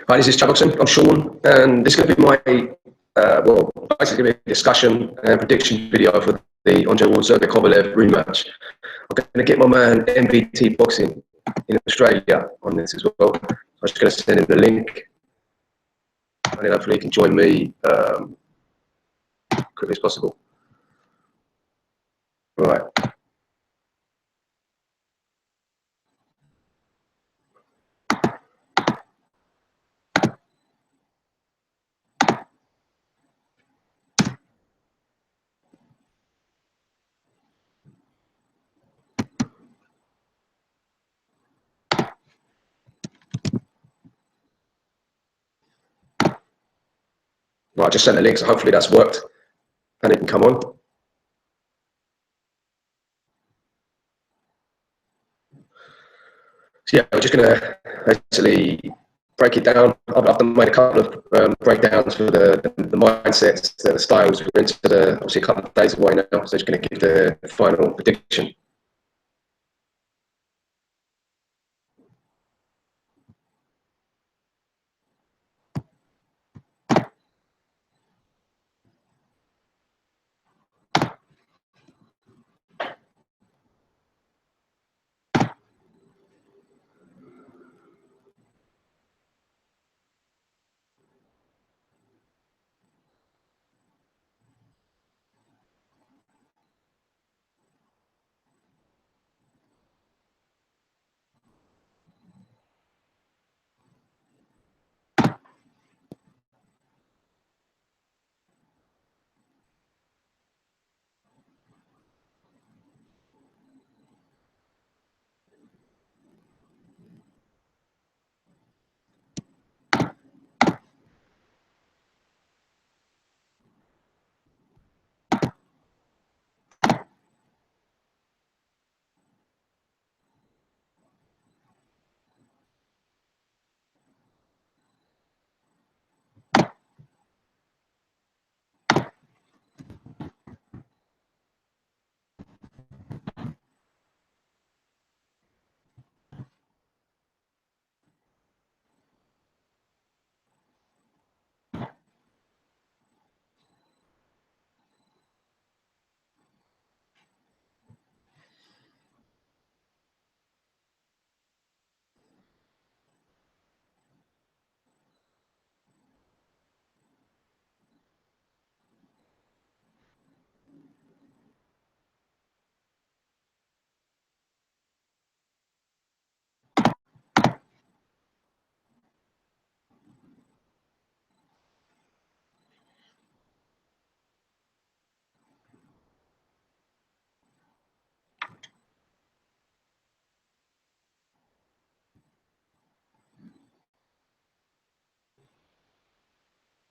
Hi, this is Chat Boxing. I'm Sean, and this is going to be my, well, basically going to be a discussion and prediction video for the on Sergey Kovalev rematch. I'm going to get my man NBT Boxing in Australia on this as well. I'm just going to send him the link, and then hopefully he can join me quickly as possible. Right. Right, I just sent the link, so hopefully that's worked and it can come on. So yeah, we're just going to actually break it down. I've made a couple of breakdowns for the mindsets, the styles. We're into obviously a couple of days away now, so just going to give the final prediction.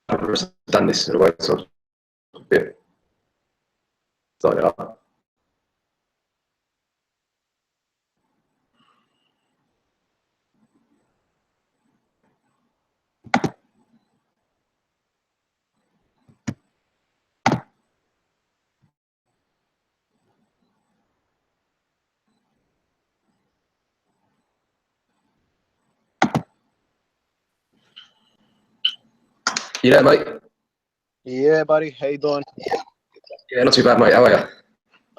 I've done this in a way, so a bit start it up. You there, mate? Yeah, buddy. How you doing? Yeah, not too bad, mate. How are you?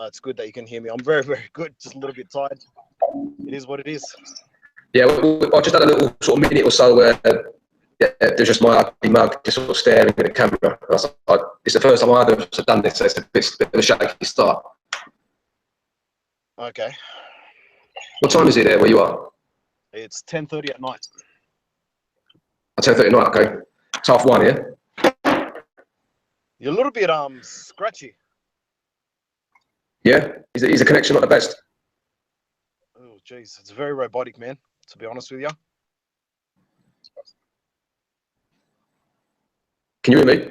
It's good that you can hear me. I'm very, very good. Just a little bit tired. It is what it is. Yeah, I just had a little sort of minute or so where there's just my ugly mug just sort of staring at the camera. It's the first time I've ever done this, so it's a bit of a shaky start. Okay. What time is it there where you are? It's 10:30 at night. 10:30 at night, okay. It's 1:30, yeah? You're a little bit scratchy. Yeah? Is the connection not the best? Oh, jeez. It's very robotic, man, to be honest with you. Can you hear me?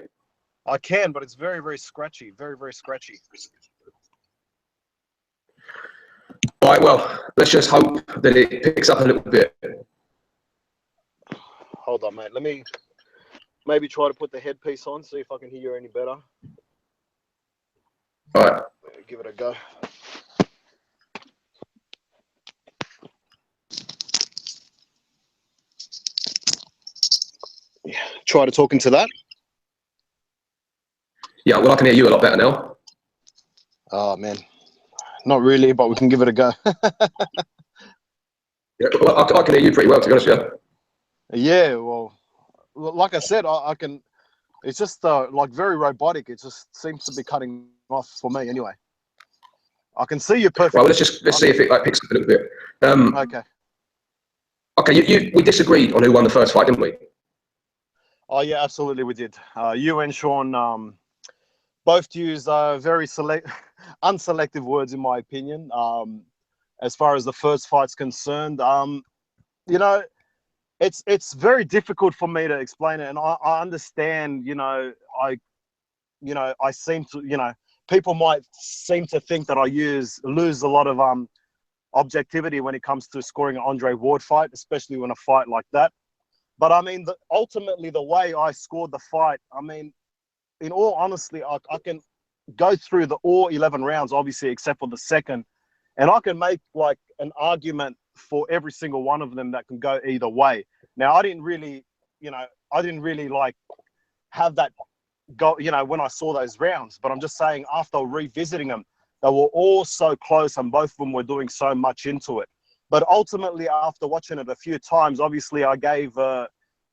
I can, but it's very, very scratchy. Very, very scratchy. All right, well, let's just hope that it picks up a little bit. Hold on, mate. Let me maybe try to put the headpiece on, see if I can hear you any better. All right. Give it a go. try to talk into that? Yeah, well, I can hear you a lot better now. Oh, man. Not really, but we can give it a go. Yeah, well, I can hear you pretty well, to be honest with you. Yeah, well, like I said, I can. It's just like very robotic. It just seems to be cutting off for me anyway. I can see you perfectly. Well, let's see if it like picks up a little bit. Okay. Okay, we disagreed on who won the first fight, didn't we? Oh yeah, absolutely, we did. You and Sean both used very unselective words, in my opinion. As far as the first fight's concerned, you know, it's very difficult for me to explain it, and I understand. I seem to, people might seem to think that I lose a lot of objectivity when it comes to scoring an Andre Ward fight, especially when a fight like that. But I mean, ultimately, the way I scored the fight, I mean, in all honesty, I can go through all 11 rounds, obviously, except for the second, and I can make like an argument for every single one of them that can go either way. Now, I didn't really like have that go, when I saw those rounds, but I'm just saying after revisiting them, they were all so close and both of them were doing so much into it. But ultimately, after watching it a few times, obviously I gave,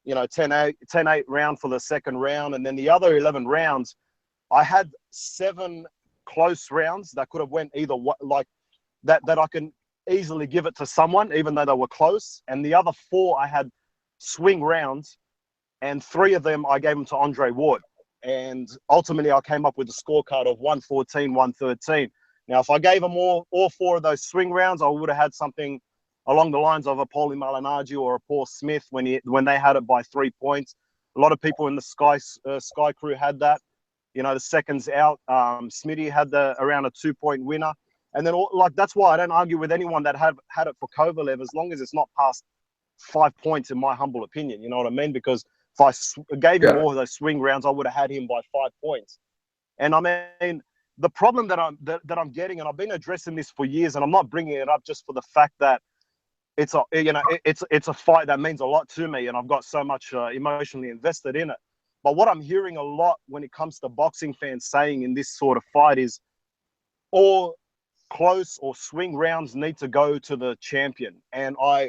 10-8 round for the second round. And then the other 11 rounds, I had 7 close rounds that could have went either way, like that I can easily give it to someone, even though they were close. And the other 4, I had swing rounds, and 3 of them I gave them to Andre Ward. And ultimately, I came up with a scorecard of 114, 113. Now, if I gave them all 4 of those swing rounds, I would have had something along the lines of a Paulie Malignaggi or a Paul Smith when they had it by 3 points. A lot of people in the Sky crew had that. The seconds out, Smitty had around a 2-point winner. And then, that's why I don't argue with anyone that had it for Kovalev, as long as it's not past 5 points, in my humble opinion. You know what I mean? Because if I gave him all of those swing rounds, I would have had him by 5 points. And I mean, the problem that I'm getting, and I've been addressing this for years, and I'm not bringing it up just for the fact that it's a fight that means a lot to me, and I've got so much emotionally invested in it. But what I'm hearing a lot when it comes to boxing fans saying in this sort of fight is all close or swing rounds need to go to the champion. And I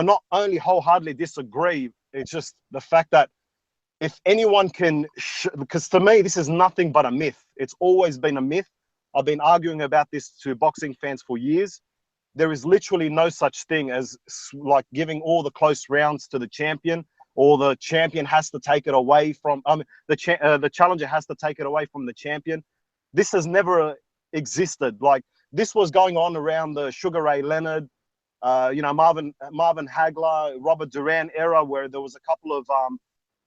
not only wholeheartedly disagree, it's just the fact that if anyone can, because to me, this is nothing but a myth. It's always been a myth. I've been arguing about this to boxing fans for years. There is literally no such thing as like giving all the close rounds to the champion, or the champion has to take it away from, the challenger has to take it away from the champion. This has never existed. Like, this was going on around the Sugar Ray Leonard, Marvin Hagler, Robert Duran era, where there was a couple of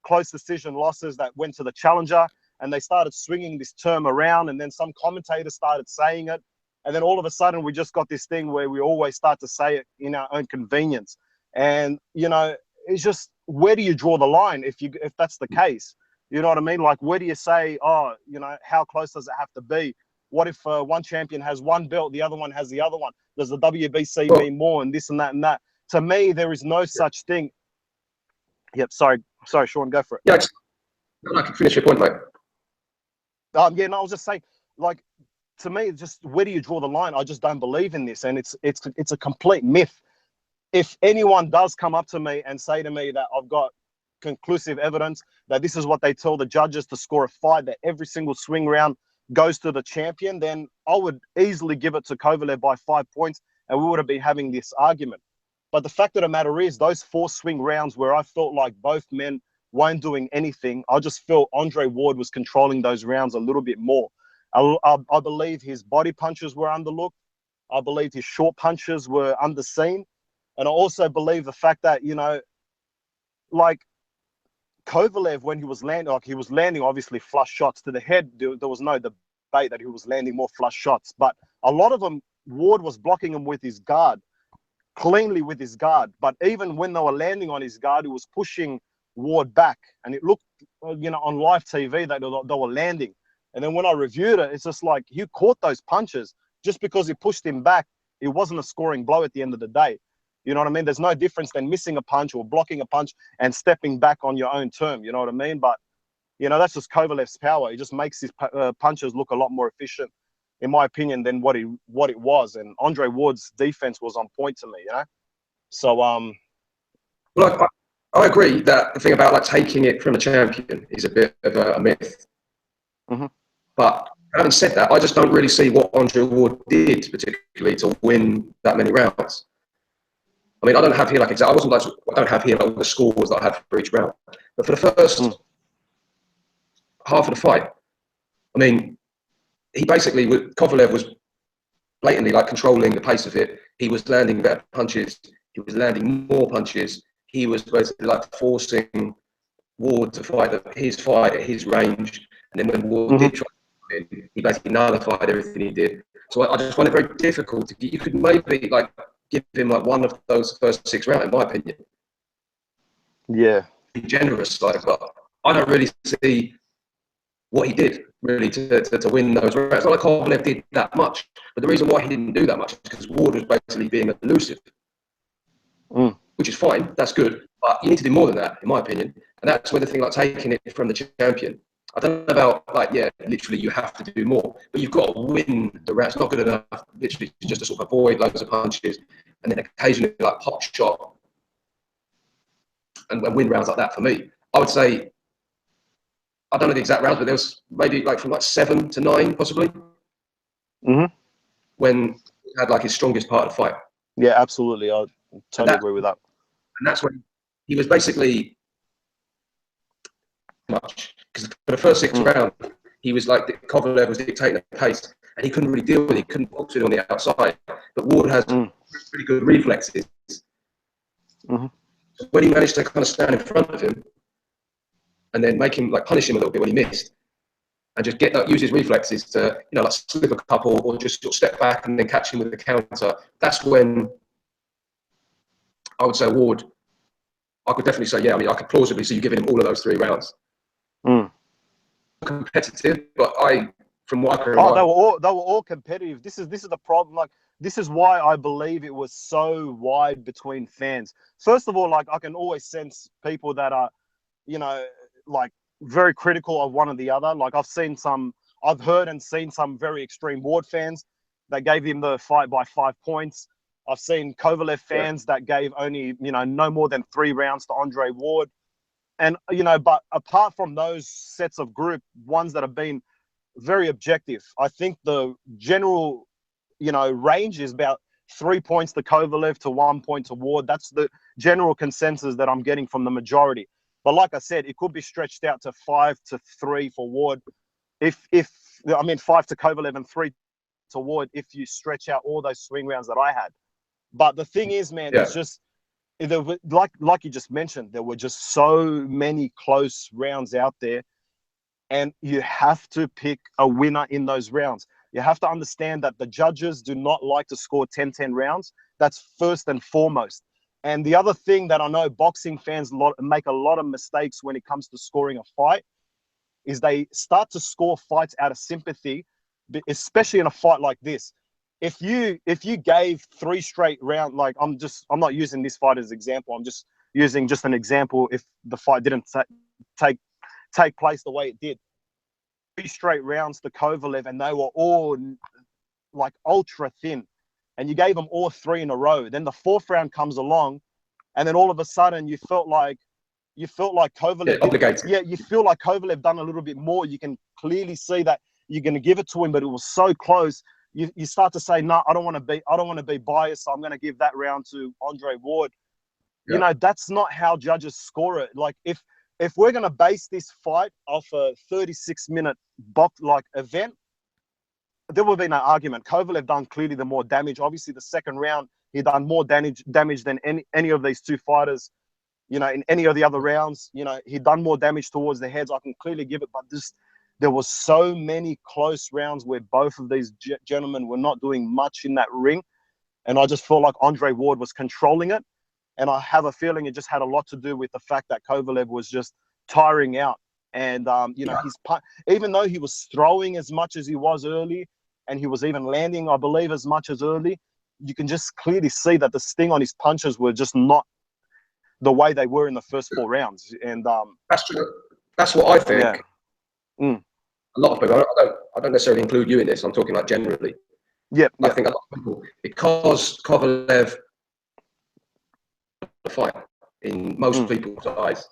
close decision losses that went to the challenger, and they started swinging this term around, and then some commentators started saying it, and then all of a sudden we just got this thing where we always start to say it in our own convenience. And it's just, where do you draw the line if that's the case? You know what I mean? Like, where do you say, how close does it have to be? What if one champion has one belt, the other one has the other one? Does the WBC mean more, and this and that and that? To me, there is no such thing. Yep. Sorry, Sean, go for it. Yeah, I can finish your point, mate. I was just saying, like, to me, just where do you draw the line? I just don't believe in this, and it's a complete myth. If anyone does come up to me and say to me that I've got conclusive evidence that this is what they tell the judges to score a fight, that every single swing round goes to the champion, then I would easily give it to Kovalev by 5 points, and we would have been having this argument. But the fact of the matter is, those 4 swing rounds where I felt like both men weren't doing anything, I just felt Andre Ward was controlling those rounds a little bit more. I believe his body punches were underlooked. I believe his short punches were underseen. And I also believe the fact that, like, Kovalev, when he was landing obviously flush shots to the head. There was no debate that he was landing more flush shots, but a lot of them, Ward was blocking him with his guard, cleanly with his guard. But even when they were landing on his guard, he was pushing Ward back, and it looked, on live TV that they were landing. And then when I reviewed it, it's just like, he caught those punches. Just because he pushed him back, it wasn't a scoring blow at the end of the day. You know what I mean? There's no difference than missing a punch or blocking a punch and stepping back on your own term. You know what I mean? But, you know, that's just Kovalev's power. He just makes his punches look a lot more efficient, in my opinion, than what it was. And Andre Ward's defense was on point to me, you know? So, Well, I agree that the thing about like taking it from a champion is a bit of a myth. But having said that, I just don't really see what Andre Ward did particularly to win that many rounds. I mean, I don't have here like exactly. I don't have here like all the scores that I had for each round. But for the first half of the fight, I mean, he basically Kovalev was blatantly like controlling the pace of it. He was landing better punches. He was landing more punches. He was basically like forcing Ward to fight at his range. And then when Ward did try to win, he basically nullified everything he did. So I just find it very difficult to get. You could maybe like give him like one of those first 6 rounds, in my opinion. yeah. Be generous, like, but I don't really see what he did really to win those rounds. It's not like Kovalev did that much, but the reason why he didn't do that much is because Ward was basically being elusive, which is fine. That's good, but you need to do more than that, in my opinion. And that's where the thing like taking it from the champion. I don't know about like, yeah, literally you have to do more, but you've got to win the round. It's not good enough, literally, just to sort of avoid loads of punches and then occasionally like pop shot and win rounds like that. For me, I would say, I don't know the exact rounds, but there was maybe like from like 7 to 9 possibly when he had like his strongest part of the fight. Yeah, absolutely. I totally agree with that. And that's when he was basically much, because for the first 6 rounds, he was like, Kovalev was dictating the pace, and he couldn't really deal with it. He couldn't box it on the outside. But Ward has pretty good reflexes. So when he managed to kind of stand in front of him and then make him like punish him a little bit when he missed, and just use his reflexes to, you know, like slip a couple or just sort of step back and then catch him with the counter. That's when I would say Ward, I could definitely say, yeah, I mean, I could plausibly see you giving him all of those 3 rounds. Competitive, but from what I can remember, they were all competitive. This is the problem. Like, this is why I believe it was so wide between fans. First of all, like, I can always sense people that are, you know, like very critical of one or the other. Like, I've heard and seen some very extreme Ward fans that gave him the fight by 5 points. I've seen Kovalev fans that gave only, you know, no more than 3 rounds to Andre Ward. And, you know, but apart from those sets of ones that have been very objective, I think the general, you know, range is about 3 points to Kovalev to 1 point to Ward. That's the general consensus that I'm getting from the majority. But like I said, it could be stretched out to 5 to 3 for Ward. I mean, 5 to Kovalev and 3 to Ward if you stretch out all those swing rounds that I had. But the thing is, man, it's just, like you just mentioned, there were just so many close rounds out there, and you have to pick a winner in those rounds. You have to understand that the judges do not like to score 10-10 rounds. That's first and foremost. And the other thing that I know boxing fans make a lot of mistakes when it comes to scoring a fight is they start to score fights out of sympathy, especially in a fight like this. If you gave 3 straight rounds, like, I'm not using this fight as an example. I'm just using just an example. If the fight didn't take place the way it did, 3 straight rounds to Kovalev, and they were all like ultra thin, and you gave them all 3 in a row. Then the 4th round comes along, and then all of a sudden you felt like Kovalev, you feel like Kovalev done a little bit more. You can clearly see that you're going to give it to him, but it was so close. You start to say, no, I don't want to be biased, so I'm going to give that round to Andre Ward. You know, that's not how judges score it. Like, if we're going to base this fight off a 36-minute event, there will be no argument. Kovalev done clearly the more damage. Obviously, the second round, he done more damage than any of these 2 fighters, you know, in any of the other rounds. You know, he done more damage towards the heads. I can clearly give it, but there was so many close rounds where both of these gentlemen were not doing much in that ring. And I just felt like Andre Ward was controlling it. And I have a feeling it just had a lot to do with the fact that Kovalev was just tiring out. And, you know, even though he was throwing as much as he was early, and he was even landing, I believe, as much as early, you can just clearly see that the sting on his punches were just not the way they were in the first 4 rounds. And that's true. That's what I think. yeah. Mm. A lot of people. I don't necessarily include you in this. I'm talking like generally. Yep. I think a lot of people, because Kovalev the fight in most people's eyes,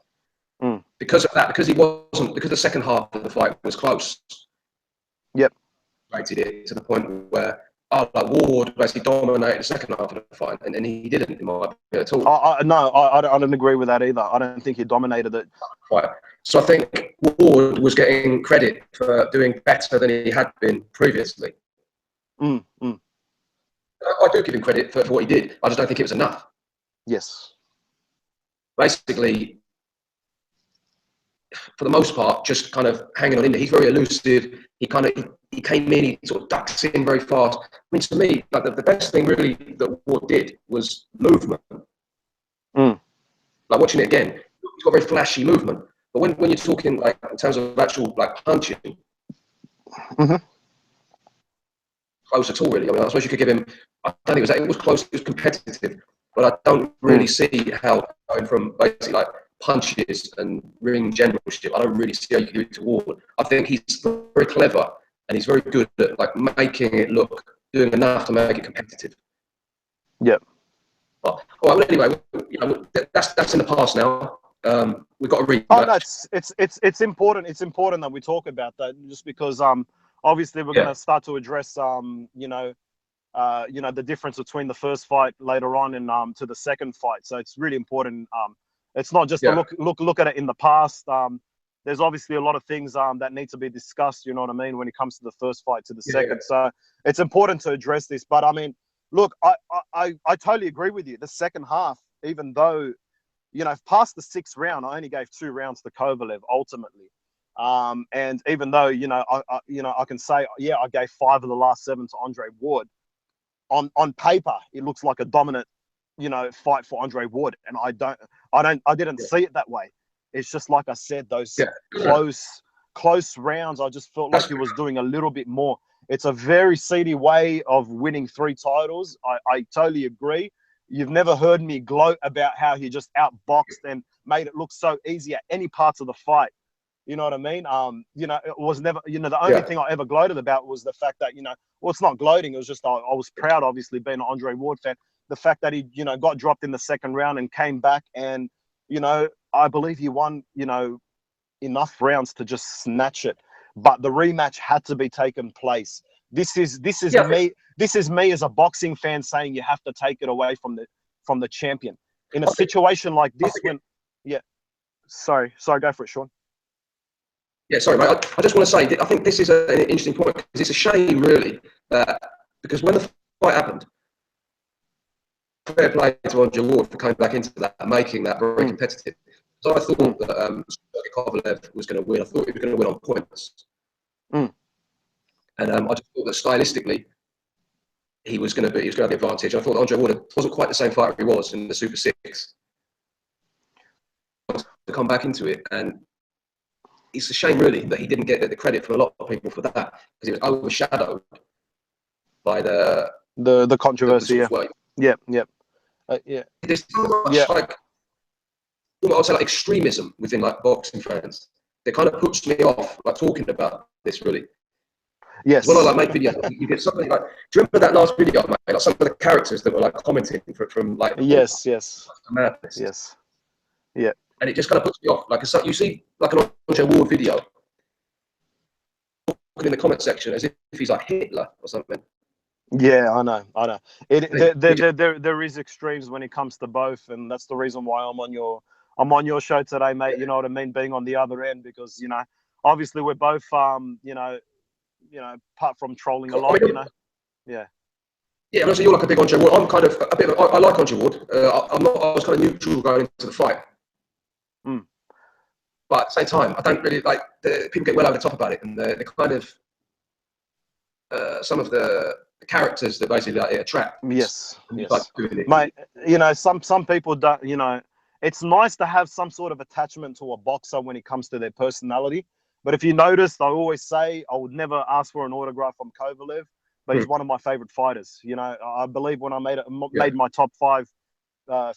because of that, because the second half of the fight was close. Yep. Rated it to the point where like Ward basically dominated the second half of the fight, and he didn't, in my opinion, at all. No, I don't agree with that either. I don't think he dominated it. Right. So I think Ward was getting credit for doing better than he had been previously. I do give him credit for what he did. I just don't think it was enough. Yes. Basically, for the most part, just kind of hanging on in there. He's very elusive. He came in, he sort of ducks in very fast. I mean, to me, like the best thing really that Ward did was movement. Like watching it again, he's got very flashy movement. But when you're talking like in terms of actual like punching, close at all really. I mean, I suppose you could give him. I don't think it was close. It was competitive, but I don't really see how going from basically like punches and ring generalship. I don't really see how you can give it to Ward. I think he's very clever and he's very good at like making it look, doing enough to make it competitive. Yep. Well, anyway, you know, that's in the past now. We've got to read. Oh no, it's important. It's important that we talk about that, just because obviously we're going to start to address the difference between the first fight later on and to the second fight. So it's really important. It's not just to look at it in the past. There's obviously a lot of things that need to be discussed. You know what I mean, when it comes to the first fight to the second. So it's important to address this. But I mean, look, I totally agree with you. The second half, even though, you know, past the 6th round, I only gave 2 rounds to Kovalev ultimately. And even though, I can say, I gave 5 of the last 7 to Andre Ward. On paper, it looks like a dominant, fight for Andre Ward, and I didn't see it that way. It's just like I said, those close rounds. I just felt like he was doing a little bit more. It's a very seedy way of winning 3 titles. I totally agree. You've never heard me gloat about how he just outboxed and made it look so easy at any parts of the fight. You know what I mean? It was never, the only thing I ever gloated about was the fact that, well, it's not gloating. It was just, I was proud, obviously, being an Andre Ward fan. The fact that he, got dropped in the 2nd round and came back and, I believe he won, enough rounds to just snatch it. But the rematch had to be taken place. This is me. This is me as a boxing fan saying you have to take it away from the champion in a situation like this. Sorry, go for it, Sean. Yeah, sorry, mate. I just want to say, I think this is an interesting point because it's a shame, really, because when the fight happened, fair play to Andre Ward for coming back into that and making that very competitive. So I thought that Sergey Kovalev was going to win. I thought he was going to win on points. And I just thought that stylistically, he was going to have the advantage. I thought Andre Ward wasn't quite the same fighter he was in the Super 6. To come back into it, and it's a shame, really, that he didn't get the credit from a lot of people for that, because he was overshadowed by the controversy. Yep. There's so much I would say like extremism within like boxing fans. It kind of puts me off like talking about this, really. Yes. When I like make videos, you get something like. Do you remember that last video I made? Like some of the characters that were like commenting from like. Yes. Madness. Yes. Yeah. And it just kind of puts me off. Like you see like an Andre Ward video, in the comment section as if he's like Hitler or something. Yeah, I know. There is extremes when it comes to both, and that's the reason why I'm on your show today, mate. You know what I mean? Being on the other end, because obviously we're both apart from trolling a lot, Yeah. Yeah, and also you're like a big Andre Ward. I'm kind of a bit. I like Andre Ward. I was kind of neutral going into the fight. But at the same time, I don't really like people get well over the top about it, and the kind of some of the characters that basically like, attract. Yes. Like doing it. Mate, some people don't. It's nice to have some sort of attachment to a boxer when it comes to their personality. But if you noticed, I always say I would never ask for an autograph from Kovalev. but he's one of my favorite fighters. You know, I believe when I made my top 5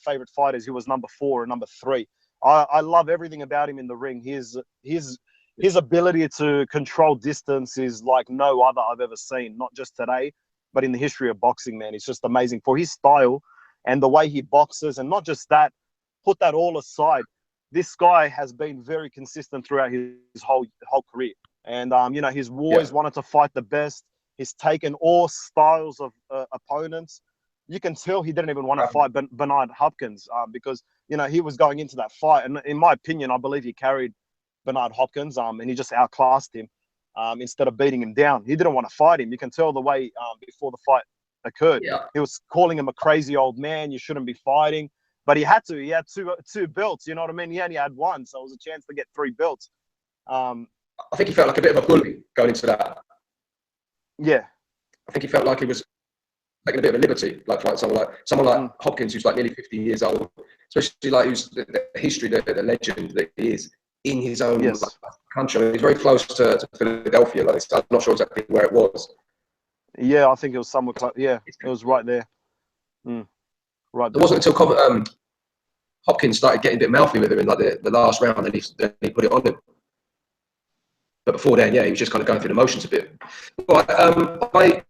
favorite fighters, he was number 4 or number 3. I love everything about him in the ring. His ability to control distance is like no other I've ever seen, not just today, but in the history of boxing, man. It's just amazing for his style and the way he boxes. And not just that, put that all aside, this guy has been very consistent throughout his whole career. And, you know, he's always wanted to fight the best. He's taken all styles of opponents. You can tell he didn't even want to fight Bernard Hopkins because, you know, he was going into that fight. And in my opinion, I believe he carried Bernard Hopkins and he just outclassed him instead of beating him down. He didn't want to fight him. You can tell the way before the fight occurred. He was calling him a crazy old man. You shouldn't be fighting. But he had to. He had two belts. You know what I mean? He only had one. So it was a chance to get 3 belts. I think he felt like a bit of a bully going into that. Yeah. I think he felt like he was taking a bit of a liberty, like someone like Hopkins, who's like nearly 50 years old, especially like who's the history, the legend that he is in his own country. He's very close to Philadelphia. Like, I'm not sure exactly where it was. Yeah, I think it was somewhere close. Yeah, it was right there. Right there. It wasn't until Hopkins started getting a bit mouthy with him in like the last round that he put it on him. But before then, he was just kind of going through the motions a bit. But I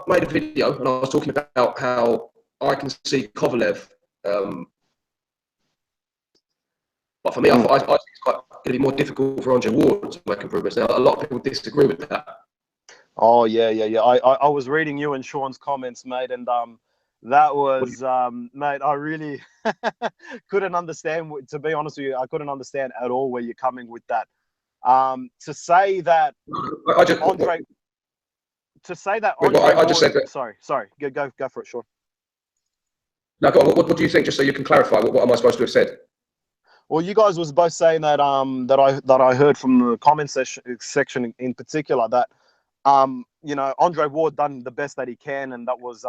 made a video and I was talking about how I can see Kovalev. But for me, I think it's going to be more difficult for Andre Ward to make improvements. Now, a lot of people disagree with that. Oh, yeah. I was reading you and Sean's comments, mate, and that was, mate, I really couldn't understand, to be honest with you, I couldn't understand at all where you're coming with that. To say that Andre Ward, sorry, go for it, Sean. No, go on. What do you think? Just so you can clarify, what am I supposed to have said? Well, you guys was both saying that that I heard from the comment section in particular that you know, Andre Ward done the best that he can, and that was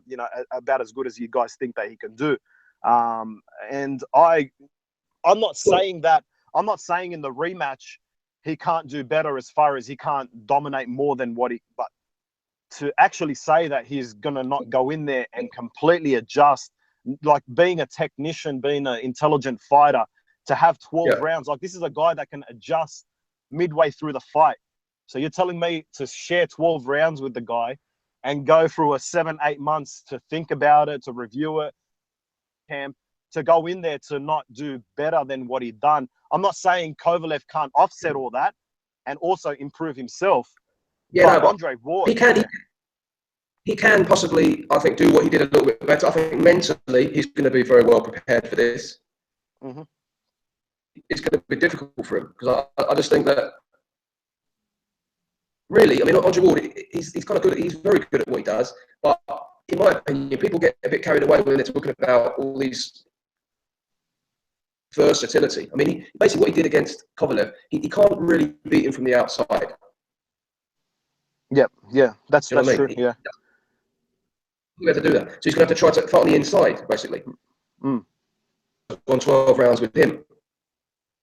you know, about as good as you guys think that he can do. And I'm not saying that. I'm not saying in the rematch he can't do better as far as he can't dominate more than what he. But to actually say that he's gonna not go in there and completely adjust, like being a technician, being an intelligent fighter, to have 12 rounds, like this is a guy that can adjust midway through the fight. So you're telling me to share 12 rounds with the guy and go through a 7-8 months to think about it, to review it, camp, to go in there to not do better than what he'd done. I'm not saying Kovalev can't offset all that and also improve himself. Yeah, but Andre Ward, he can possibly, I think, do what he did a little bit better. I think mentally he's going to be very well prepared for this. It's going to be difficult for him because I just think that really, I mean, Andre Ward, he's kind of good. He's very good at what he does. But in my opinion, people get a bit carried away when they're talking about all these versatility. I mean, basically what he did against Kovalev, he can't really beat him from the outside. Yeah, that's true. Yeah, You have to do that. So he's going to have to try to fight on the inside, basically. On 12 rounds with him.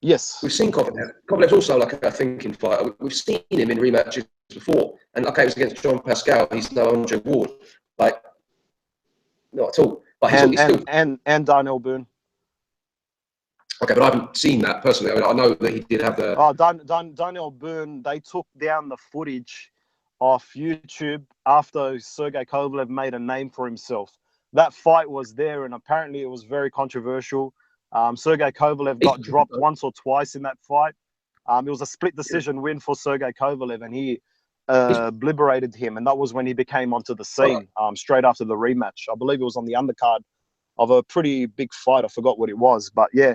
Yes. We've seen Kovalev. Kovalev's also like a thinking fighter. We've seen him in rematches before. And okay, it was against John Pascal. He's no Andre Ward. Like, not at all. But he's still... And Darnell Boone. Okay, but I haven't seen that personally. I mean, I know that he did have the... Oh, Darnell Boone, they took down the footage off YouTube after Sergey Kovalev made a name for himself. That fight was there, and apparently it was very controversial. Sergey Kovalev got dropped once or twice in that fight. It was a split decision win for Sergey Kovalev, and he obliterated him, and that was when he became onto the scene straight after the rematch. I believe it was on the undercard of a pretty big fight. I forgot what it was, but yeah.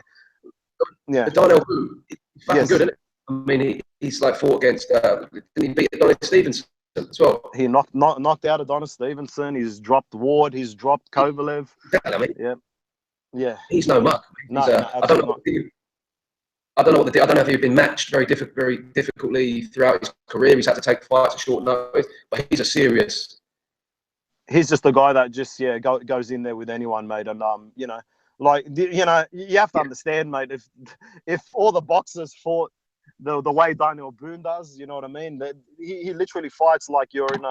Darnell Boone, he's fucking good, isn't it? I mean, he's like fought against, he beat Adonis Stevenson as well. He knocked out Adonis Stevenson. He's dropped Ward. He's dropped Kovalev. Yeah. He's no muck. I don't know. I don't know if he's been matched very difficultly throughout his career. He's had to take fights at short notice, but he's a serious. He's just a guy that just goes in there with anyone, mate, and you know. Like, you know, you have to understand, mate, if all the boxers fought the way Darnell Boone does, you know what I mean? He literally fights like you're in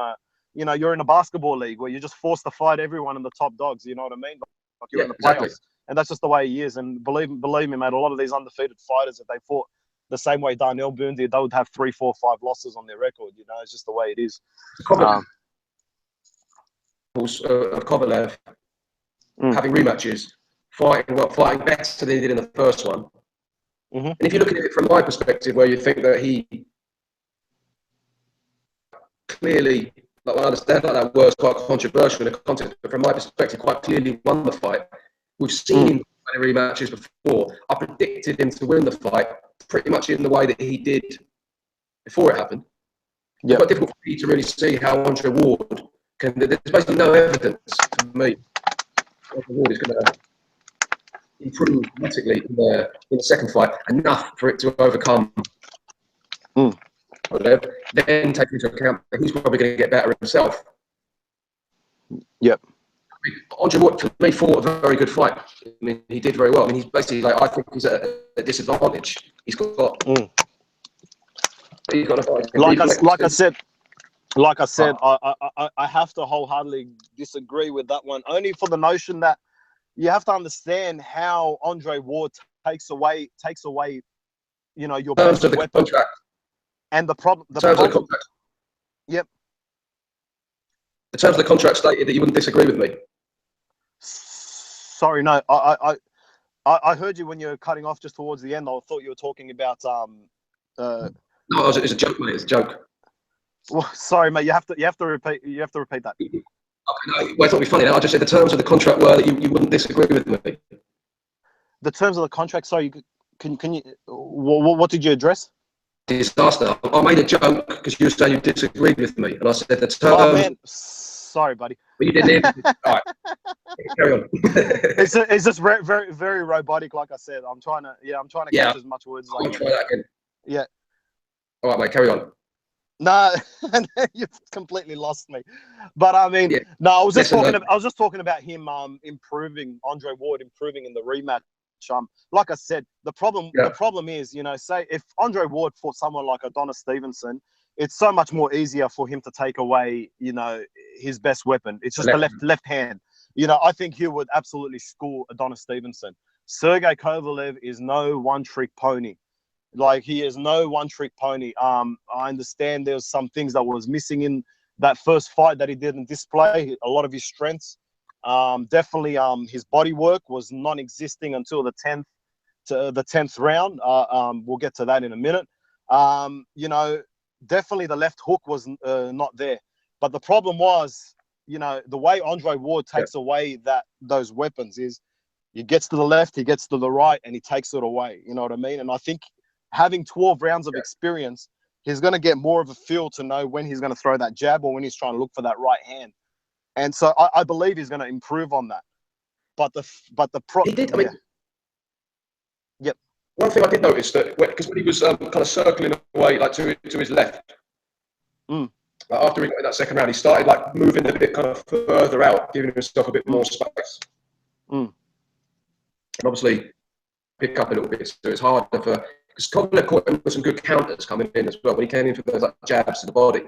you know, you're in a basketball league where you're just forced to fight everyone in the top dogs. You know what I mean? Like you're in the playoffs, exactly. and that's just the way he is. And believe me, mate, a lot of these undefeated fighters, if they fought the same way Darnell Boone did, they would have 3, 4, 5 losses on their record. You know, it's just the way it is. Kovalev, Kovalev having rematches, fighting better than he did in the first one. And if you look at it from my perspective, where you think that he clearly, like I understand that that word's quite controversial in the context, but from my perspective, quite clearly won the fight. We've seen him in rematches before. I predicted him to win the fight pretty much in the way that he did before it happened. It's quite difficult for me to really see how Andre Ward can. There's basically no evidence for me Andre Ward is going to improve dramatically in the second fight enough for it to overcome. Then take into account that he's probably going to get better himself. Yep. Andre Ward, for me, fought a very good fight. I mean, he did very well. I mean, he's basically like, I think he's at a disadvantage. He's got a fight. Like I said, I have to wholeheartedly disagree with that one. Only for the notion that you have to understand how Andre Ward takes away, you know, your best weapon. Contract. And the problem. Yep. The terms of the contract stated that you wouldn't disagree with me. Sorry, no. I heard you when you were cutting off just towards the end. I thought you were talking about No, it's a joke, mate. It's a joke. Well, sorry, mate. You have to repeat that. Okay, no, well, it's not be funny. I just said the terms of the contract were that you wouldn't disagree with me. The terms of the contract. Sorry, can you? What did you address? Disaster. I made a joke because you were saying you disagreed with me, and I said the terms. Oh man, sorry, buddy. But you didn't. All right, carry on. It's just very, very, very robotic. Like I said, I'm trying to catch as much words as I can. Try that again. Yeah. All right, mate. Carry on. No, you've completely lost me. But I mean, no, I was just talking about him improving, Andre Ward improving in the rematch. Like I said, the problem is, you know, say if Andre Ward fought someone like Adonis Stevenson, it's so much more easier for him to take away, you know, his best weapon. It's just the left hand. You know, I think he would absolutely school Adonis Stevenson. Sergey Kovalev is no one-trick pony. Like, he is no one-trick pony. I understand there's some things that was missing in that first fight that he didn't display. A lot of his strengths. Definitely, his body work was non-existing until the 10th round. We'll get to that in a minute. You know, definitely the left hook was not there. But the problem was, you know, the way Andre Ward takes away those weapons is he gets to the left, he gets to the right, and he takes it away. You know what I mean? And I think having 12 rounds of experience, he's going to get more of a feel to know when he's going to throw that jab or when he's trying to look for that right hand. And so I believe he's going to improve on that. But the he did. I mean, one thing I did notice that because when he was kind of circling away like to his left, after he got in that second round, he started like moving a bit kind of further out, giving himself a bit more space. And obviously, pick up a little bit, so it's harder for. Because Kovalev caught him with some good counters coming in as well when he came in for those like jabs to the body.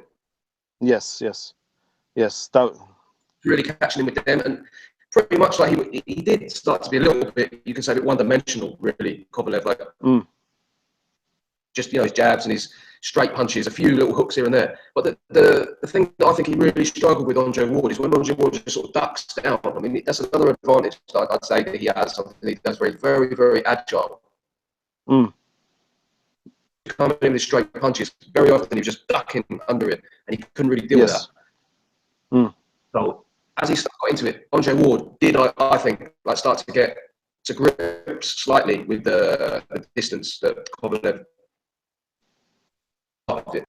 Yes. That really catching him with them, and pretty much like he did start to be a little bit, you can say, a bit one-dimensional, really. Kovalev, like just, you know, his jabs and his straight punches, a few little hooks here and there. But the thing that I think he really struggled with Andre Ward is when Andre Ward just sort of ducks down. I mean, that's another advantage that I'd say that he has. Something he does very, very, very agile. Coming in with straight punches, very often he was just ducking under it, and he couldn't really deal with that. So as he got into it, Andre Ward did, I think, like start to get to grips slightly with the distance that Kovalev it.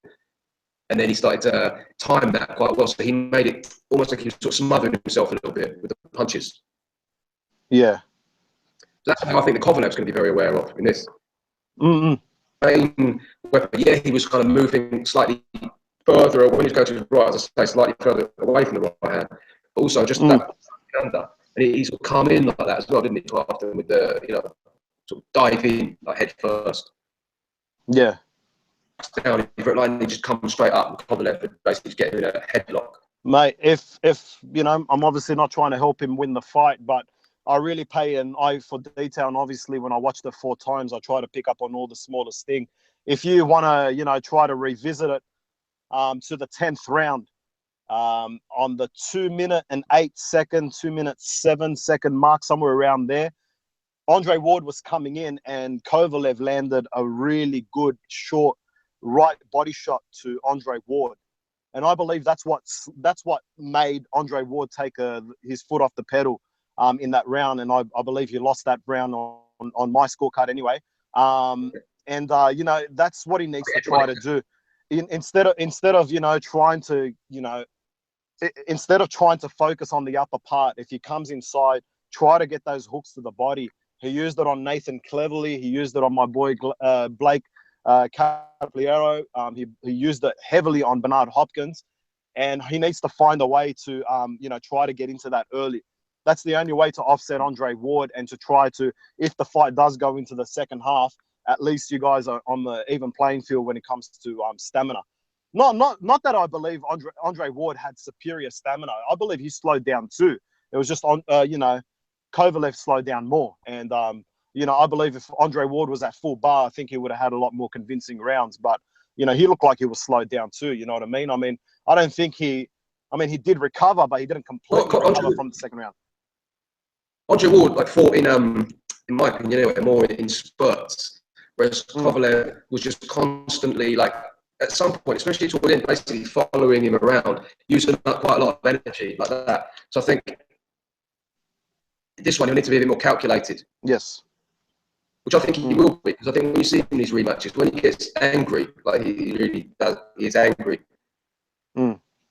And then he started to time that quite well, so he made it almost like he was sort of smothering himself a little bit with the punches. Yeah. That's how I think the Kovalev's going to be very aware of in this. Main weapon, he was kind of moving slightly further when he was going to his right, as I say, slightly further away from the right hand. But also just that under. And he sort of come in like that as well, didn't he? Quite often with the, you know, sort of dive in like head first. Yeah. Down, and he just comes straight up, and Kovalev basically just getting in a headlock. Mate, if you know, I'm obviously not trying to help him win the fight, but I really pay an eye for detail. And obviously, when I watched it 4 times, I try to pick up on all the smallest thing. If you want to, you know, try to revisit it to the 10th round, on the 2 minute and 8 second, 2 minute 7 second mark, somewhere around there, Andre Ward was coming in, and Kovalev landed a really good short right body shot to Andre Ward. And I believe that's what made Andre Ward take his foot off the pedal in that round. And I believe he lost that round on my scorecard anyway. You know, that's what he needs to try to do. Instead of you know trying to instead of trying to focus on the upper part, if he comes inside, try to get those hooks to the body. He used it on Nathan cleverly. He used it on my boy Blake Capliero. He used it heavily on Bernard Hopkins, and he needs to find a way to you know try to get into that early. That's the only way to offset Andre Ward, and to try to, if the fight does go into the second half, at least you guys are on the even playing field when it comes to stamina. Not that I believe Andre Ward had superior stamina. I believe he slowed down too. It was just on you know, Kovalev slowed down more, and you know, I believe if Andre Ward was at full bar, I think he would have had a lot more convincing rounds. But you know, he looked like he was slowed down too. You know what I mean? I mean, I don't think he. I mean, he did recover, but he didn't completely recover from the second round. Andre Ward like fought in my opinion anyway, more in spurts, whereas Kovalev was just constantly like at some point, especially toward the end, basically following him around, using up quite a lot of energy like that. So I think this one he'll need to be a bit more calculated. Yes. Which I think he will be, because I think when you see him in these rematches, when he gets angry, like he really does, he is angry.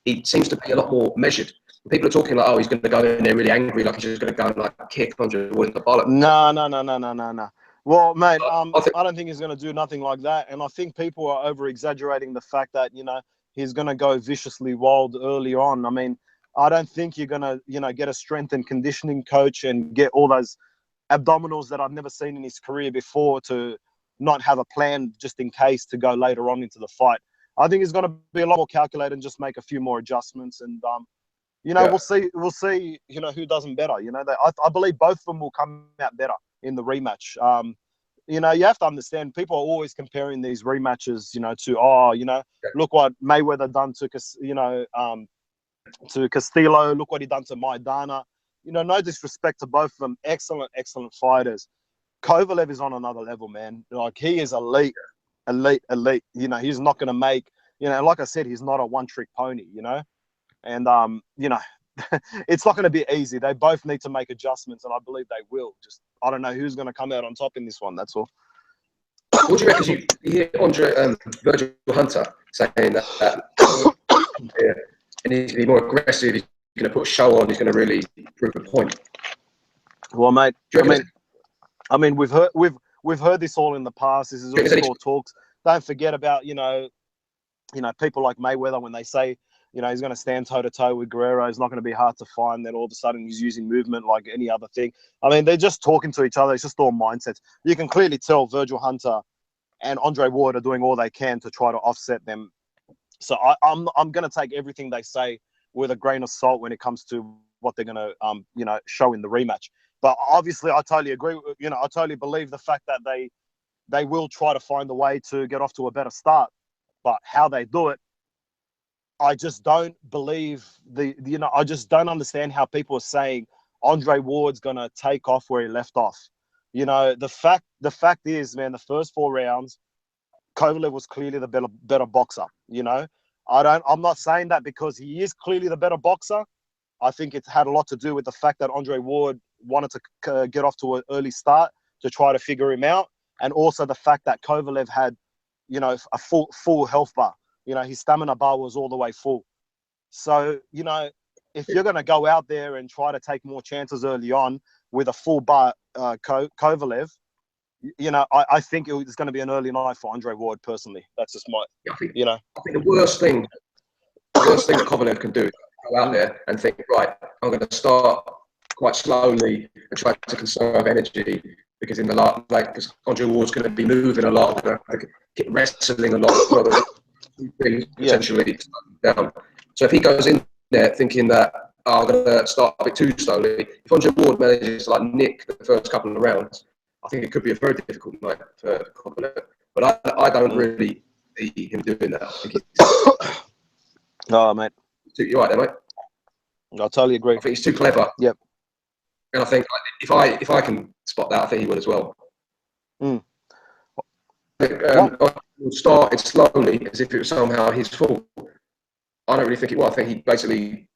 He seems to be a lot more measured. People are talking like, oh, he's going to go in there really angry, like he's just going to go and like kick Andre Ward in the bollock. No. Well, mate, I don't think he's going to do nothing like that. And I think people are over-exaggerating the fact that, you know, he's going to go viciously wild early on. I mean, I don't think you're going to, you know, get a strength and conditioning coach and get all those abdominals that I've never seen in his career before to not have a plan just in case to go later on into the fight. I think he's going to be a lot more calculated and just make a few more adjustments. And, you know, we'll see, you know, who does them better. You know, I believe both of them will come out better in the rematch. You know, you have to understand, people are always comparing these rematches, you know, to, you know, look what Mayweather done to, you know, to Castillo. Look what he done to Maidana. You know, no disrespect to both of them. Excellent fighters. Kovalev is on another level, man. Like, he is elite. You know, he's not going to make, you know, like I said, he's not a one-trick pony, you know. And, you know, it's not going to be easy. They both need to make adjustments, and I believe they will. Just, I don't know who's going to come out on top in this one. That's all. What do you reckon? You hear Virgil Hunter saying that he needs to be more aggressive. He's going to put a show on. He's going to really prove a point. Well, mate, I mean, we've heard this all in the past. This is all talks. Don't forget about, you know, people like Mayweather when they say, you know, he's going to stand toe-to-toe with Guerrero. It's not going to be hard to find. Then all of a sudden he's using movement like any other thing. I mean, they're just talking to each other. It's just all mindsets. You can clearly tell Virgil Hunter and Andre Ward are doing all they can to try to offset them. So I'm going to take everything they say with a grain of salt when it comes to what they're going to, you know, show in the rematch. But obviously, I totally agree. You know, I totally believe the fact that they will try to find a way to get off to a better start. But how they do it, I just don't believe you know, I just don't understand how people are saying Andre Ward's going to take off where he left off. You know, the fact is, man, the first 4 rounds, Kovalev was clearly the better boxer. You know, I'm not saying that because he is clearly the better boxer. I think it had a lot to do with the fact that Andre Ward wanted to get off to an early start to try to figure him out. And also the fact that Kovalev had, you know, a full health bar. You know, his stamina bar was all the way full. So, you know, if you're going to go out there and try to take more chances early on with a full bar Kovalev, you know, I think it's going to be an early night for Andre Ward personally. That's just my, you know. I think the worst thing that Kovalev can do is go out there and think, right, I'm going to start quite slowly and try to conserve energy, because in the last, like, because Andre Ward's going to be moving a lot, wrestling a lot, things potentially down. So if he goes in there thinking that I'm going to start a bit too slowly. If Andre Ward manages to like nick the first couple of rounds, I think it could be a very difficult night for Kovalev. But I don't really see him doing that. I think he's No, mate. you're right there, mate. I totally agree. I think he's too clever. Yep. And I think if I can spot that, I think he will as well. Mm. I think started slowly as if it was somehow his fault. I don't really think it was. I think he basically,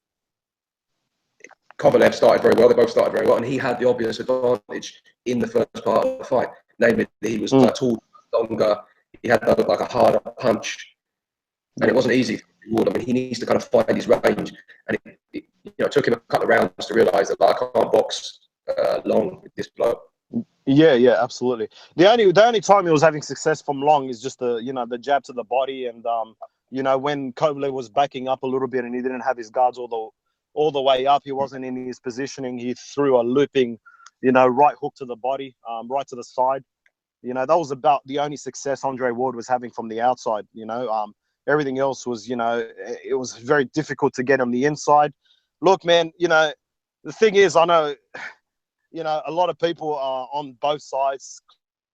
Kovalev started very well. They both started very well, and he had the obvious advantage in the first part of the fight. Namely, he was taller, longer. He had like a harder punch, and it wasn't easy for Ward. I mean, he needs to kind of find his range, and it took him a couple of rounds to realise that like, I can't box long with this bloke. Yeah, absolutely. The only time he was having success from long is just the jab to the body, and when Kovalev was backing up a little bit and he didn't have his guards all the way up, he wasn't in his positioning. He threw a looping, right hook to the body, right to the side. That was about the only success Andre Ward was having from the outside. Everything else was, it was very difficult to get him the inside. Look, man, the thing is, I know. A lot of people are on both sides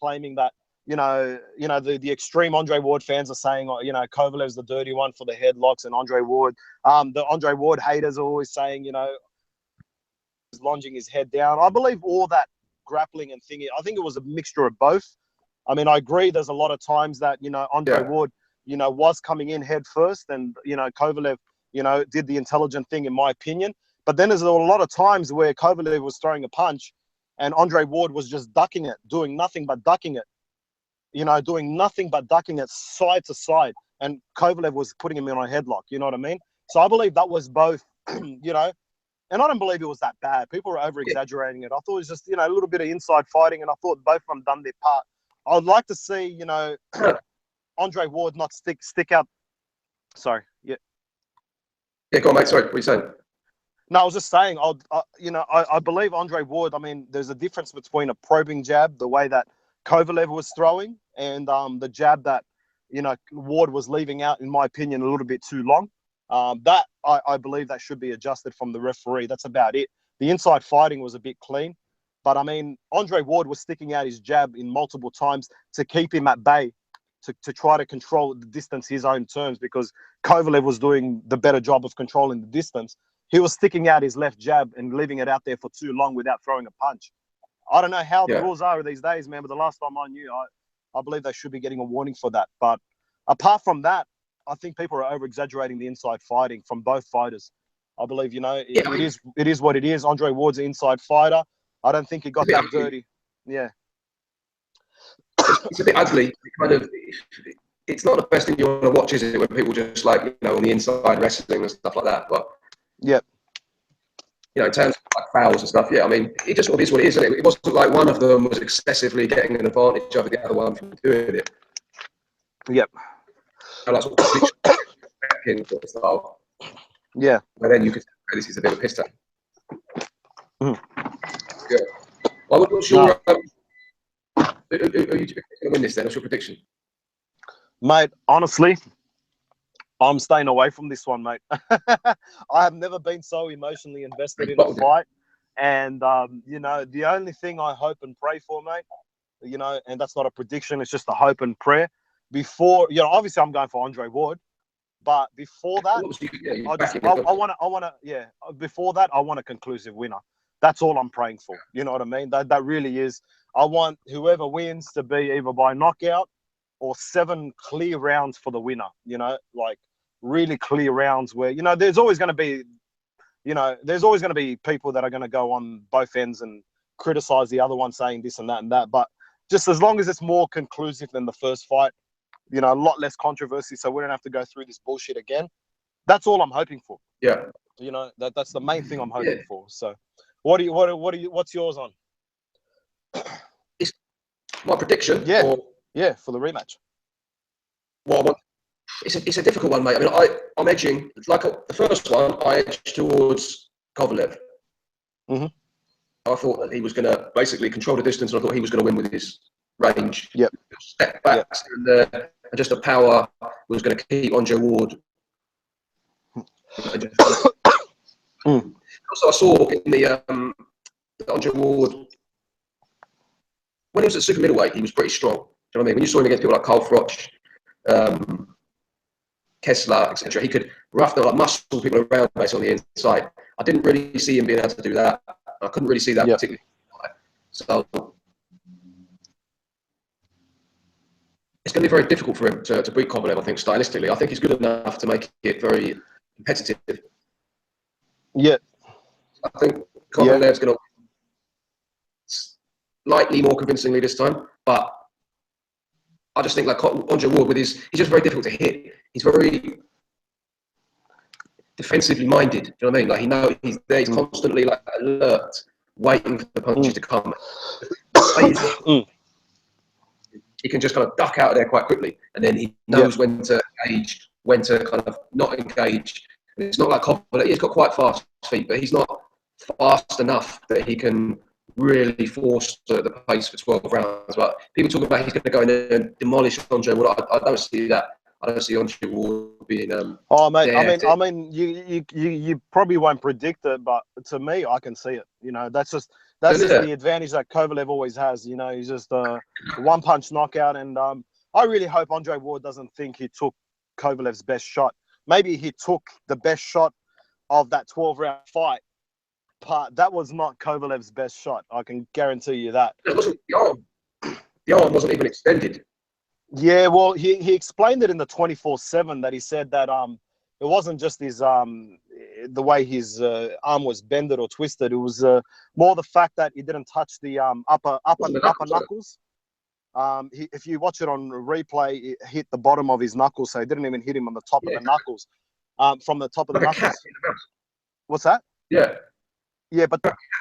claiming that, the extreme Andre Ward fans are saying, Kovalev's the dirty one for the headlocks and Andre Ward. The Andre Ward haters are always saying, he's lunging his head down. I believe all that grappling and thingy, I think it was a mixture of both. I mean, I agree there's a lot of times that, Andre Ward, was coming in head first and, Kovalev, did the intelligent thing, in my opinion. But then there's a lot of times where Kovalev was throwing a punch and Andre Ward was just ducking it, doing nothing but ducking it, side to side. And Kovalev was putting him in a headlock, you know what I mean? So I believe that was both, and I don't believe it was that bad. People were over-exaggerating it. I thought it was just, a little bit of inside fighting, and I thought both of them done their part. I would like to see, Andre Ward not stick out. Sorry. Yeah. Yeah, go on, mate. Sorry, what are you saying? No, I was just saying, I believe Andre Ward, I mean, there's a difference between a probing jab, the way that Kovalev was throwing, and the jab that, Ward was leaving out, in my opinion, a little bit too long. That, I believe that should be adjusted from the referee. That's about it. The inside fighting was a bit clean. But, I mean, Andre Ward was sticking out his jab in multiple times to keep him at bay, to try to control the distance his own terms, because Kovalev was doing the better job of controlling the distance. He was sticking out his left jab and leaving it out there for too long without throwing a punch. I don't know how the rules are these days, man, but the last time I knew, I believe they should be getting a warning for that. But apart from that, I think people are over-exaggerating the inside fighting from both fighters. I believe, it is what it is. Andre Ward's an inside fighter. I don't think he got that dirty. Yeah. It's a bit ugly. It's not the best thing you want to watch, is it? When people just on the inside wrestling and stuff like that. But yep. In terms of like fouls and stuff, I mean, it just sort of is what it is, isn't it? It wasn't like one of them was excessively getting an advantage over the other one from doing it. Yep. Like sort of style. Yeah. But then you could say this is a bit of a piss take. Yeah. Well, what's your are you going to win this then? What's your prediction? Mate, honestly, I'm staying away from this one, mate. I have never been so emotionally invested in a fight. And, the only thing I hope and pray for, mate, and that's not a prediction, it's just a hope and prayer. Before, obviously I'm going for Andre Ward, but before that, before that, I want a conclusive winner. That's all I'm praying for. You know what I mean? That really is. I want whoever wins to be either by knockout or 7 clear rounds for the winner, like really clear rounds where, there's always going to be, people that are going to go on both ends and criticize the other one saying this and that and that. But just as long as it's more conclusive than the first fight, a lot less controversy, so we don't have to go through this bullshit again. That's all I'm hoping for. Yeah. That's the main thing I'm hoping for. So what's yours on? It's my prediction. Yeah. For the rematch. Well, it's a difficult one, mate. I mean, I'm edging. It's like the first one, I edged towards Kovalev. Mm-hmm. I thought that he was going to basically control the distance, and I thought he was going to win with his range. Yep. Step back, and just a power was going to keep Andre Ward. Mm. Also, I saw in the Andre Ward, when he was at super middleweight, he was pretty strong. Do you know what I mean? When you saw him against people like Carl Froch, Kessler, etc., he could rough them, like muscle people around based on the inside. I didn't really see him being able to do that. I couldn't really see that Yep. particularly. So it's going to be very difficult for him to beat Kovalev, I think, stylistically. I think he's good enough to make it very competitive. Yeah. I think Kovalev's going to slightly more convincingly this time, but I just think like Andre Ward with he's just very difficult to hit. He's very defensively minded. Do you know what I mean? Like he knows he's there. He's constantly like alert, waiting for the punches to come. He can just kind of duck out of there quite quickly, and then he knows when to engage, when to kind of not engage. And it's not like Kovalev. He's got quite fast feet, but he's not fast enough that he can really force the pace for 12 rounds. But people talk about he's going to go in there and demolish Andre Ward. I don't see that. I don't see Andre Ward being. Oh, mate. I mean, you probably won't predict it, but to me, I can see it. You know, that's just the advantage that Kovalev always has. You know, he's just a one-punch knockout, and I really hope Andre Ward doesn't think he took Kovalev's best shot. Maybe he took the best shot of that 12-round fight, but that was not Kovalev's best shot. I can guarantee you that. It wasn't the arm wasn't even extended. Yeah, well, he explained it in the 24/7 that he said that it wasn't just his the way his arm was bended or twisted. It was more the fact that he didn't touch the upper knuckles. If you watch it on replay, it hit the bottom of his knuckles, so he didn't even hit him on the top of the knuckles. From the top of the knuckles. What's that? Yeah. Yeah, but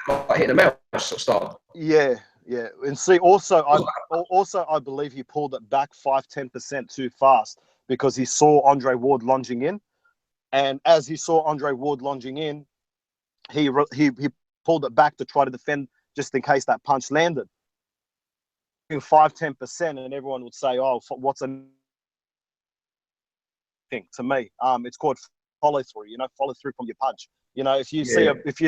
like hitting a mouse sort of style. Yeah. And see, also, I believe he pulled it back 5-10% too fast because he saw Andre Ward lunging in, and as he saw Andre Ward lunging in, he pulled it back to try to defend just in case that punch landed. 5-10%, and everyone would say, "Oh, what's a thing?" To me, it's called follow through. You know, follow through from your punch. You know, if you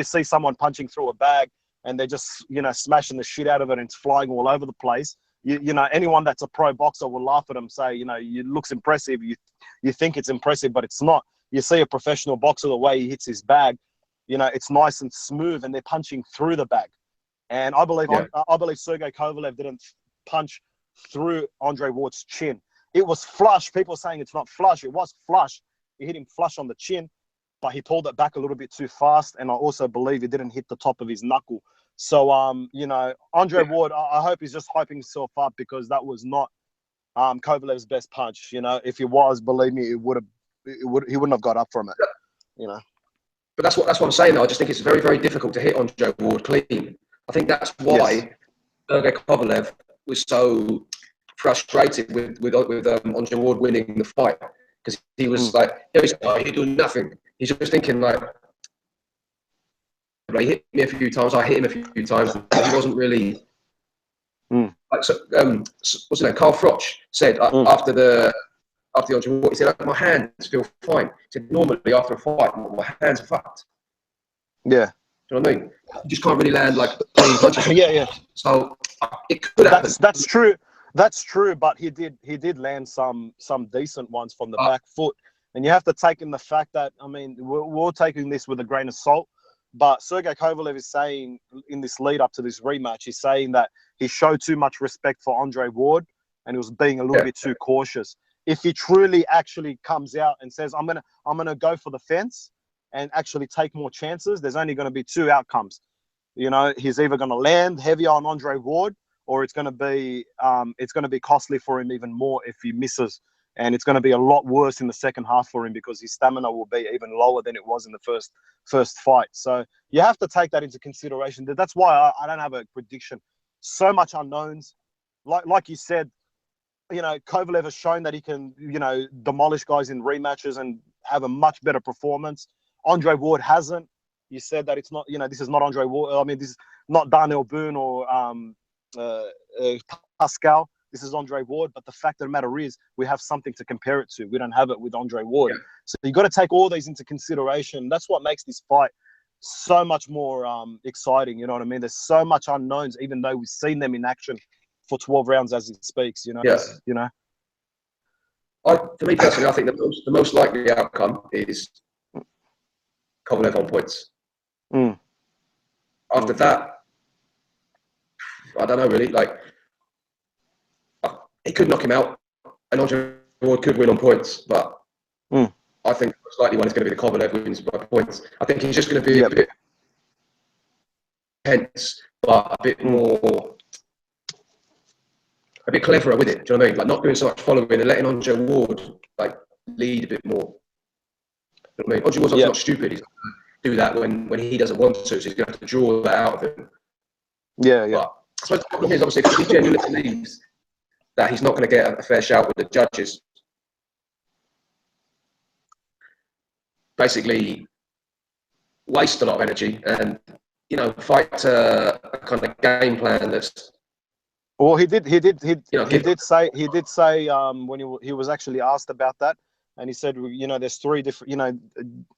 see someone punching through a bag and they're just, you know, smashing the shit out of it and it's flying all over the place, you know, anyone that's a pro boxer will laugh at him, say, you know, it looks impressive. You think it's impressive, but it's not. You see a professional boxer, the way he hits his bag, you know, it's nice and smooth, and they're punching through the bag. And I believe Sergey Kovalev didn't punch through Andre Ward's chin. It was flush. People are saying it's not flush. It was flush. He hit him flush on the chin, but he pulled it back a little bit too fast. And I also believe he didn't hit the top of his knuckle. So, you know, Andre Ward, I hope he's just hyping himself up because that was not Kovalev's best punch. You know, if it was, believe me, he wouldn't have got up from it. You know. But that's what I'm saying. Though. I just think it's very, very difficult to hit Andre Ward clean. I think that's why Sergey Kovalev was so frustrated with Andre Ward winning the fight, because he was like, he's doing nothing. He's just thinking like, he hit me a few times, I hit him a few times. He wasn't really like so. What's his name? Carl Froch said after the Andre Ward, he said, "My hands feel fine." He said, "Normally after a fight, my hands are fucked." Yeah. Do you know what I mean? You just can't really land like clean punches. Yeah. So it could happen. That's true. That's true. But he did land some decent ones from the back foot, and you have to take in the fact that, I mean, we're taking this with a grain of salt. But Sergey Kovalev is saying in this lead up to this rematch, he's saying that he showed too much respect for Andre Ward and he was being a little bit too cautious. If he truly actually comes out and says, I'm gonna go for the fence and actually take more chances, there's only going to be two outcomes. You know, he's either going to land heavier on Andre Ward, or it's going to be costly for him even more if he misses, and it's going to be a lot worse in the second half for him because his stamina will be even lower than it was in the first fight. So you have to take that into consideration. That's why I don't have a prediction. So much unknowns. Like you said, you know, Kovalev has shown that he can, you know, demolish guys in rematches and have a much better performance. Andre Ward hasn't. You said that it's not, you know, this is not Andre Ward. I mean, this is not Darnell Boone or Pascal. This is Andre Ward. But the fact of the matter is, we have something to compare it to. We don't have it with Andre Ward. So you got to take all these into consideration. That's what makes this fight so much more exciting. You know what I mean? There's so much unknowns, even though we've seen them in action for 12 rounds as it speaks. You know, Yeah. you know. For me personally, I think the most likely outcome is Kovalev on points. Mm. After that, I don't know really. Like, he could knock him out, and Andre Ward could win on points. But I think the most likely one is going to be the Kovalev wins by points. I think he's just going to be a bit tense, but a bit more, a bit cleverer with it. Do you know what I mean? Like, not doing so much following and letting Andre Ward like lead a bit more. You know what I mean? Andre Ward's obviously not stupid. He's not going to do that when he doesn't want to. So he's going to have to draw that out of him. Yeah. But I suppose the problem is, obviously, if he genuinely believes that he's not going to get a fair shout with the judges, basically waste a lot of energy and, you know, fight a kind of game plan that's. Well, he did say when he was actually asked about that, and he said, you know, there's three different, you know,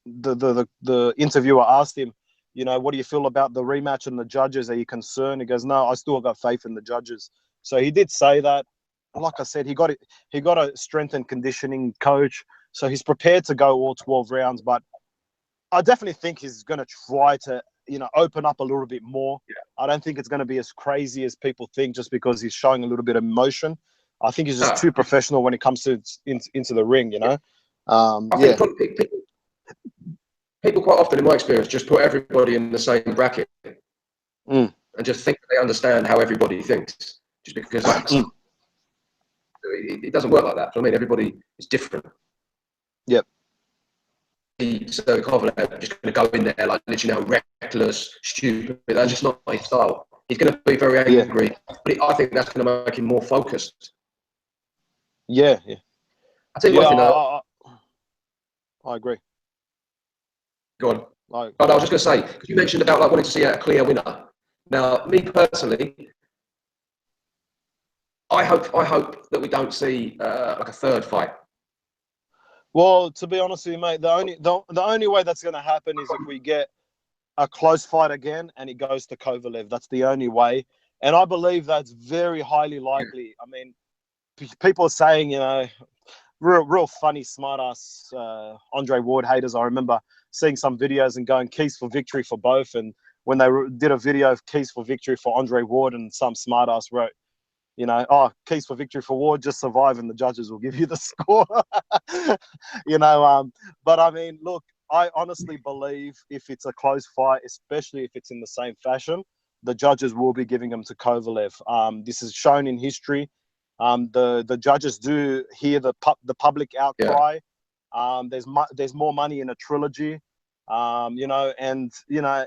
the interviewer asked him, you know, what do you feel about the rematch and the judges? Are you concerned? He goes, no, I still got faith in the judges. So he did say that. Like I said, he got a strength and conditioning coach, so he's prepared to go all 12 rounds. But I definitely think he's going to try to, you know, open up a little bit more. Yeah. I don't think it's going to be as crazy as people think just because he's showing a little bit of emotion. I think he's just too professional when it comes to into the ring, you know. I think people quite often, in my experience, just put everybody in the same bracket and just think they understand how everybody thinks, just because it doesn't work like that. I mean, everybody is different. Yep. So Kovalev just going to go in there like literally now reckless, stupid. That's just not my style. He's going to be very angry, but I think that's going to make him more focused. Yeah. I tell you one thing though. I agree. Go on. I was just going to say, because you mentioned about like wanting to see a clear winner. Now, me personally, I hope that we don't see like a third fight. Well, to be honest with you, mate, the only way that's going to happen is if we get a close fight again and it goes to Kovalev. That's the only way, and I believe that's very highly likely. I mean, people are saying, you know, real funny, smart-ass Andre Ward haters. I remember seeing some videos and going keys for victory for both, and when they did a video of keys for victory for Andre Ward, and some smart-ass wrote, you know, oh, keys for victory for Ward, just survive and the judges will give you the score. You know, but I mean, look, I honestly believe if it's a close fight, especially if it's in the same fashion, the judges will be giving them to Kovalev. This is shown in history. The judges do hear the public outcry. Yeah. There's more money in a trilogy. You know, and you know,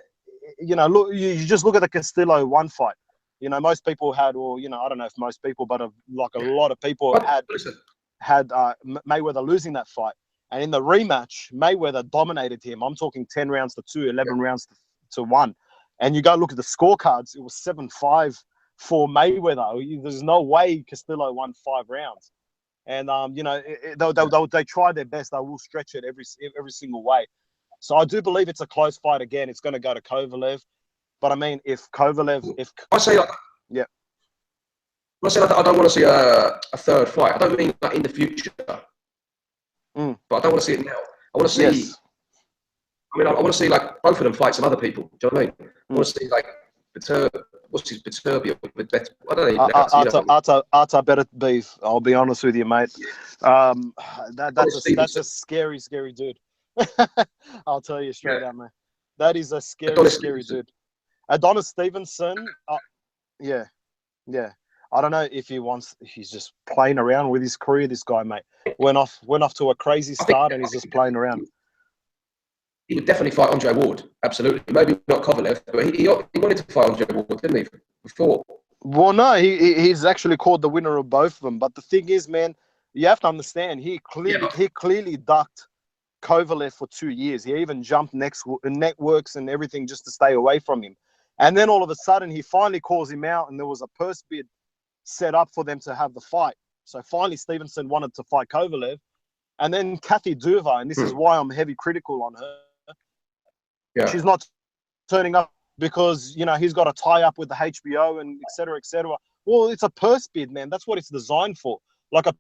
look, you just look at the Castillo one fight. You know, most people had, or, you know, I don't know if most people, but like a lot of people had Mayweather losing that fight. And in the rematch, Mayweather dominated him. I'm talking 10 rounds to 2, 11 rounds to 1. And you go look at the scorecards, it was 7-5 for Mayweather. There's no way Castillo won 5 rounds. And, you know, they try their best. They will stretch it every single way. So I do believe it's a close fight again. It's going to go to Kovalev. But I mean, if Kovalev, I say, yeah. When I say I don't want to see a third fight, I don't mean that in the future. But I don't want to see it now. I want to see. Yes. I mean, I want to see like both of them fight some other people. Do you know what I mean? I want to see like what's his Beterbiev with better. I don't know. Arta better beef. I'll be honest with you, mate. That's a scary dude. I'll tell you straight out, man. That is a scary dude. Adonis Stevenson, yeah. I don't know if he's just playing around with his career, this guy, mate. Went off to a crazy start and he's just playing around. He would definitely fight Andre Ward, absolutely. Maybe not Kovalev, but he wanted to fight Andre Ward, didn't he, before? Well, no, he's actually called the winner of both of them. But the thing is, man, you have to understand, he clearly ducked Kovalev for 2 years. He even jumped networks and everything just to stay away from him. And then all of a sudden, he finally calls him out, and there was a purse bid set up for them to have the fight. So finally, Stevenson wanted to fight Kovalev. And then Kathy Duva, and this is why I'm heavy critical on her. Yeah. She's not turning up because, you know, he's got a tie-up with the HBO and et cetera, et cetera. Well, it's a purse bid, man. That's what it's designed for. Like a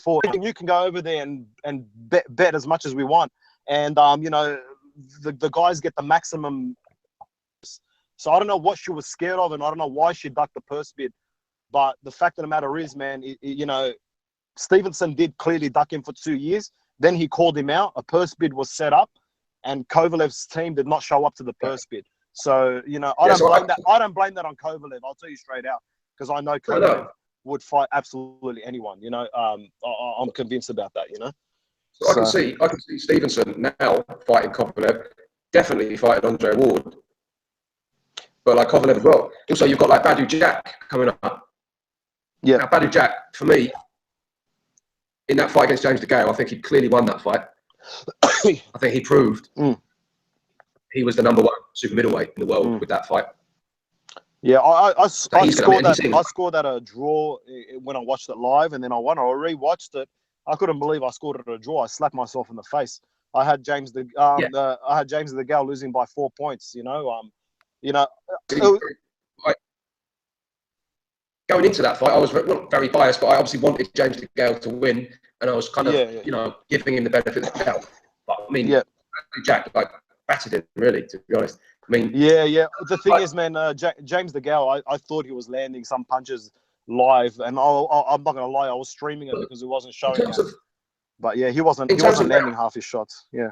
for you can go over there and bet as much as we want. And, you know, the guys get the maximum. So I don't know what she was scared of, and I don't know why she ducked the purse bid. But the fact of the matter is, man, you know, Stevenson did clearly duck him for 2 years. Then he called him out. A purse bid was set up, and Kovalev's team did not show up to the purse bid. So, you know, I don't blame that on Kovalev. I'll tell you straight out, because I know Kovalev would fight absolutely anyone. You know, I'm convinced about that. You know, so I can see Stevenson now fighting Kovalev, definitely fighting Andre Ward, but like Kovalev as well. Also, you've got like Badu Jack coming up. Yeah. Now, Badu Jack, for me, in that fight against James DeGale, I think he clearly won that fight. I think he proved he was the #1 super middleweight in the world with that fight. Yeah, I scored that a draw when I watched it live, and then I won. I rewatched it. I couldn't believe I scored it a draw. I slapped myself in the face. I had James DeGale losing by 4 points. You know, Going into that fight, I was not very biased, but I obviously wanted James DeGale to win, and I was kind of, you know, giving him the benefit of the doubt. But I mean, Jack like battered him, really, to be honest. I mean, The thing is, man, James DeGale, I thought he was landing some punches live, and I'm not gonna lie, I was streaming it because it wasn't showing it. But yeah, he wasn't landing half his shots. Yeah.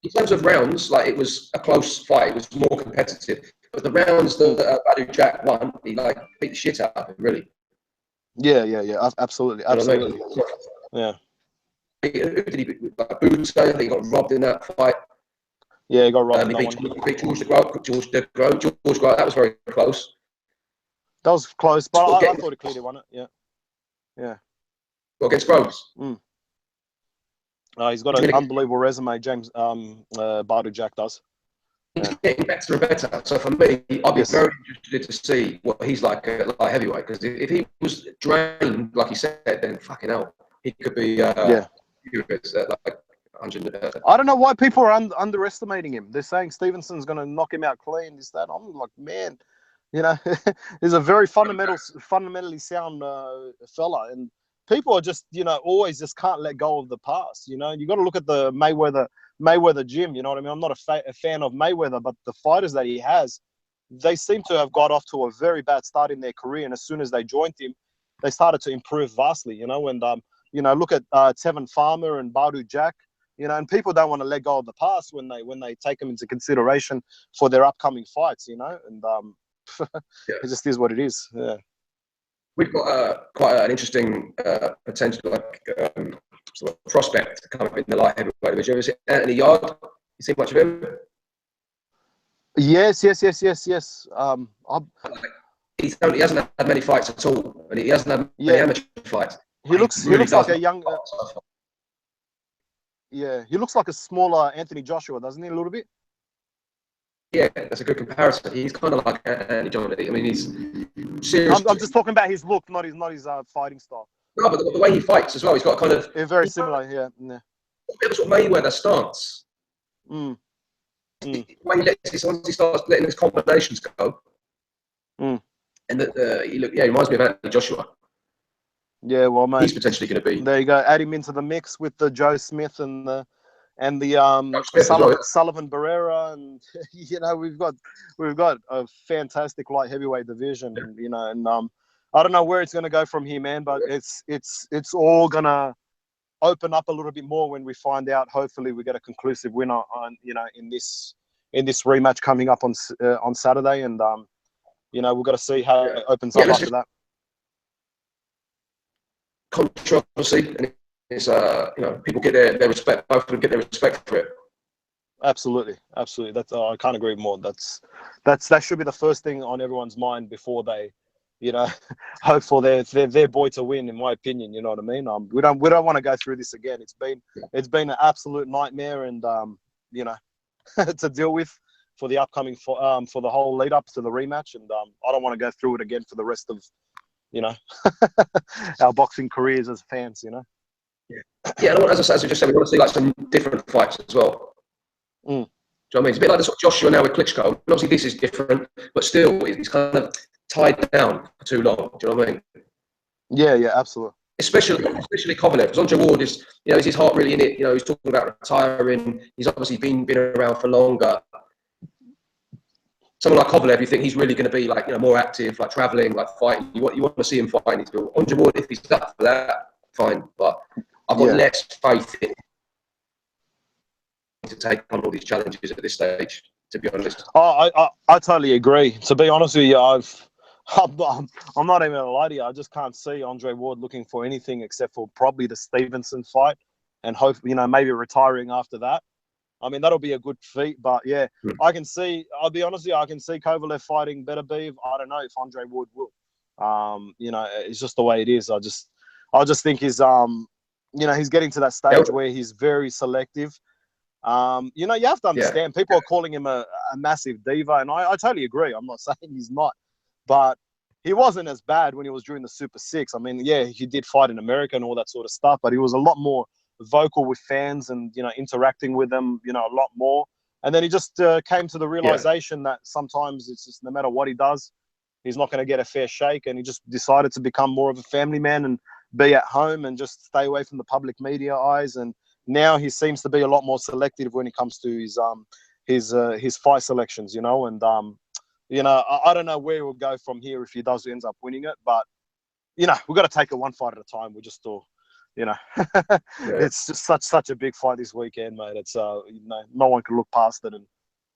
In terms of rounds, like, it was a close fight. It was more competitive. But the rounds that Badu Jack won, he like beat the shit out of him, really. Yeah. Absolutely. Yeah. Who did he beat? Like, Boots, I think he got robbed in that fight. Yeah, he got robbed. He beat George DeGroat. That was very close. That was close, but I thought he clearly won it. Yeah. Well, against Groves. He's got an unbelievable resume, James Badu Jack does. He's getting better and better. So for me, I'd be very interested to see what he's like at light heavyweight. Because if he was drained, like he said, then fucking hell, he could be furious at like 100. I don't know why people are underestimating him. They're saying Stevenson's going to knock him out clean. This, that. I'm like, man, you know, he's a very fundamentally sound fella, and people are just, you know, always just can't let go of the past. You know, you got to look at the Mayweather gym. You know what I mean? I'm not a fan of Mayweather, but the fighters that he has, they seem to have got off to a very bad start in their career, and as soon as they joined him, they started to improve vastly. You know, and you know, look at Tevin Farmer and Badu Jack. You know, and people don't want to let go of the past when they take them into consideration for their upcoming fights. You know, and it just is what it is. Yeah. We've got quite an interesting potential sort of prospect to come up in the light heavyweight division. Is it Anthony Yard? You see much of him? Yes. He hasn't had many fights at all, and he hasn't had many amateur fights. He looks like a young. He looks like a smaller Anthony Joshua, doesn't he? A little bit. Yeah, that's a good comparison. He's kind of like Anthony Joshua. I mean, he's serious. I'm just talking about his look, not his fighting style. No, but the way he fights as well, he's got kind of very similar. Yeah. It was what Mayweather stance. When once he starts letting his combinations go, and he reminds me of Anthony Joshua. Yeah, well, mate, he's potentially going to be. There you go. Add him into the mix with the Joe Smith and the Sullivan Barrera, and you know, we've got a fantastic light heavyweight division, and you know, and I don't know where it's going to go from here, man, but it's all going to open up a little bit more when we find out. Hopefully, we get a conclusive winner on, you know, in this rematch coming up on Saturday, and you know, we've got to see how it opens up after that. Controversy, and it's you know, people get their respect. Both of them get their respect for it. Absolutely. That's I can't agree more. That should be the first thing on everyone's mind before they, you know, hope for their boy to win. In my opinion, you know what I mean. We don't want to go through this again. It's been an absolute nightmare, and you know, to deal with for the upcoming for the whole lead up to the rematch, and I don't want to go through it again for the rest of, you know, our boxing careers as fans, you know. Yeah. As I just said, we want to see like some different fights as well. Do you know what I mean? It's a bit like the sort of Joshua now with Klitschko. And obviously, this is different, but still, it's kind of tied down for too long. Do you know what I mean? Yeah, yeah, absolutely. Especially Kovalev, because Andre Ward is, is his heart really in it? He's talking about retiring. He's obviously been around for longer. Someone like Kovalev, you think he's really going to be like, more active, like traveling, like fighting. You want to see him fighting. Andre Ward, if he's up for that, fine. But I've got less faith in to take on all these challenges at this stage, to be honest. I totally agree. To be honest with you, I'm not even gonna lie to you. I just can't see Andre Ward looking for anything except for probably the Stevenson fight, and hope maybe retiring after that. I mean, that'll be a good feat. But yeah, I can see. I'll be honest with you. I can see Kovalev fighting Beterbiev. I don't know if Andre Ward will. It's just the way it is. I just think he's he's getting to that stage where he's very selective. You have to understand, people are calling him a massive diva, and I totally agree. I'm not saying he's not, but he wasn't as bad when he was during the Super 6. I mean, yeah, he did fight in America and all that sort of stuff, but he was a lot more vocal with fans and, interacting with them, a lot more. And then he just came to the realization that sometimes it's just no matter what he does, he's not going to get a fair shake, and he just decided to become more of a family man and be at home and just stay away from the public media eyes. And now he seems to be a lot more selective when it comes to his fight selections, and I don't know where he'll go from here if he does ends up winning it, but we've got to take it one fight at a time. We're just all, it's just such a big fight this weekend, mate. It's no one can look past it and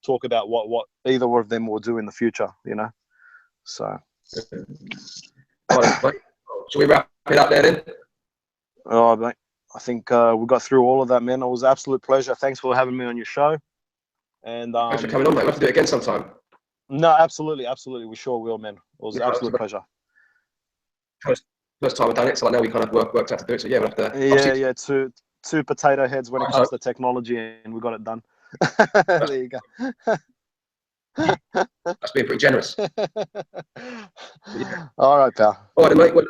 talk about what either of them will do in the future, So, All right, mate. Shall we wrap it up there then? Oh, mate. I think we got through all of that, man. It was an absolute pleasure. Thanks for having me on your show. And thanks for coming on, mate. We'll have to do it again sometime. No, absolutely. We sure will, man. It was an absolute pleasure. First time we've done it, so I know we kind of worked out to do it. So yeah, we'll have to two potato heads when it comes to technology, and we got it done. There you go. That's being pretty generous. All right, pal. All right, mate. Well,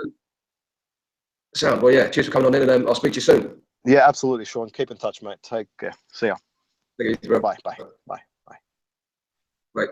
sound. Well, yeah. Cheers for coming on in, and I'll speak to you soon. Yeah, absolutely, Sean. Keep in touch, mate. Take care. See ya. Bye. Bye. Bye. Right.